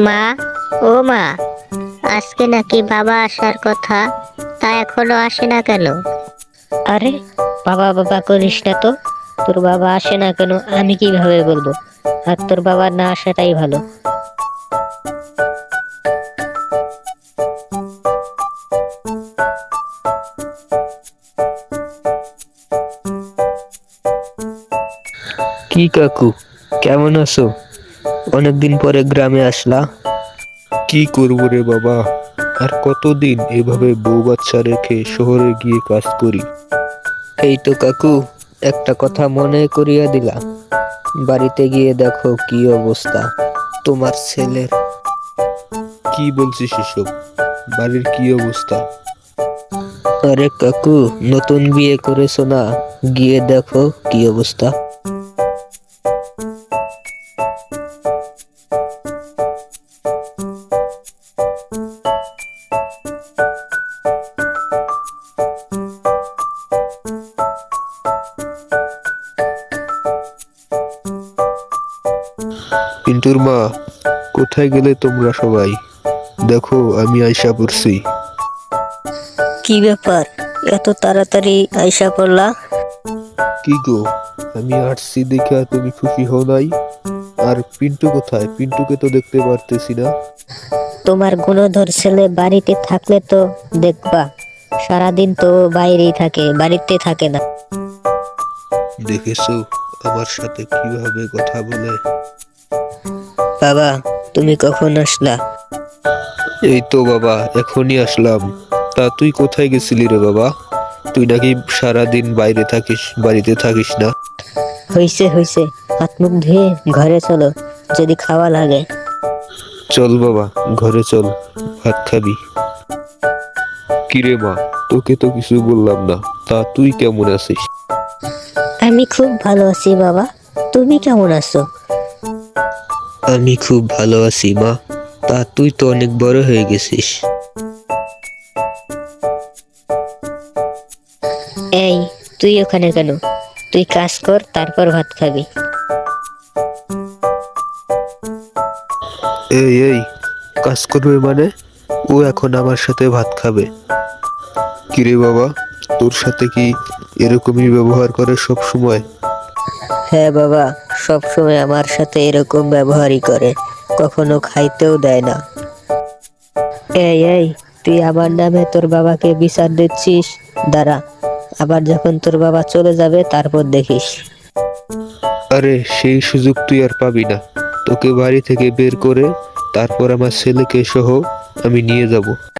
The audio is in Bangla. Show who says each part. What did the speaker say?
Speaker 1: মা, ও মা, আজকে নাকি বাবা আসার কথা, তা এখনো আসে না কেন? আরে, বাবা বাবা করিস না তো। তোর বাবা আসে না কেন আমি কিভাবে বলবো? আর তোর বাবা না আসাটাই ভালো।
Speaker 2: কি কাকু, কেমন আছো? অনেকদিন পরে গ্রামে আসলা।
Speaker 3: কি করব রে বাবা, আর কতদিন এভাবে বউ বাচ্চা রেখে শহরে গিয়ে কাজ করি।
Speaker 2: এই তো কাকু, একটা কথা মনে করিয়া দিলা। বাড়িতে গিয়ে দেখো কি অবস্থা তোমার ছেলের।
Speaker 3: কি বলছিস এসব? বাড়ির কি অবস্থা?
Speaker 2: আরে কাকু, নতুন বিয়ে করেছো না, গিয়ে দেখো কি অবস্থা।
Speaker 3: পিন্টুর মা, কোথায় গেলে তোমরা সবাই? দেখো আমি আইসা পড়ছি।
Speaker 1: কি ব্যাপার, এত তাড়াতাড়ি আইসা পড়লা?
Speaker 3: কি গো, আমি আসছি দেখা তুমি খুশি হও নাই? আর পিন্টু কোথায়? পিন্টুকে তো দেখতে পারতেছি না।
Speaker 1: তোমার গুণধর ছেলে বাড়িতে থাকলে তো দেখবা, সারাদিন তো বাইরেই থাকে, বাড়িতে থাকে না।
Speaker 3: দেখেছো আমার সাথে কিভাবে কথা বলে?
Speaker 2: বাবা, তুমি কখন আসলা?
Speaker 3: এই তো বাবা, এখনই আসলাম। তা তুই কোথায় গেছিলি রে বাবা? তুই নাকি সারাদিন বাইরে থাকিস, বাড়িতে থাকিস না?
Speaker 1: হইছে হইছে, হাত মুখ ধুয়ে ঘরে চলো, যদি খাওয়া লাগে।
Speaker 3: চল বাবা, ঘরে চল, ভাত খাবি। কিরে মা, তোকে তো কিছু বললাম না, তা তুই কেমন আছিস?
Speaker 1: আমি খুব ভালো আছি বাবা, তুমি কেমন আছো?
Speaker 2: আমি খুব ভালো আছি মা। তা তুই তো অনেক বড় হয়ে গেছিস।
Speaker 1: এই, তুই ওখানে কেন? তুই কাজ কর, তারপর ভাত খাবি।
Speaker 3: এই এই, কাজ করবে মানে? ও এখন আমার সাথে ভাত খাবে? কিরে বাবা, তোর সাথে কি এরকমই ব্যবহার করে সব সময়?
Speaker 1: হ্যাঁ বাবা, সব সময় আমার সাথে এরকম ব্যবহারই করে, কখনো খাইতেও দেয় না। এই এই, তুই আমার নামে তোর বাবাকে বিচার দিচ্ছিস? দাঁড়া, আবার যখন তোর বাবা চলে যাবে তারপর দেখিস।
Speaker 3: আরে সেই সুযোগ তুই আর পাবি না। তোকে বাড়ি থেকে বের করে তারপর আমার ছেলেকে সহ আমি নিয়ে যাব।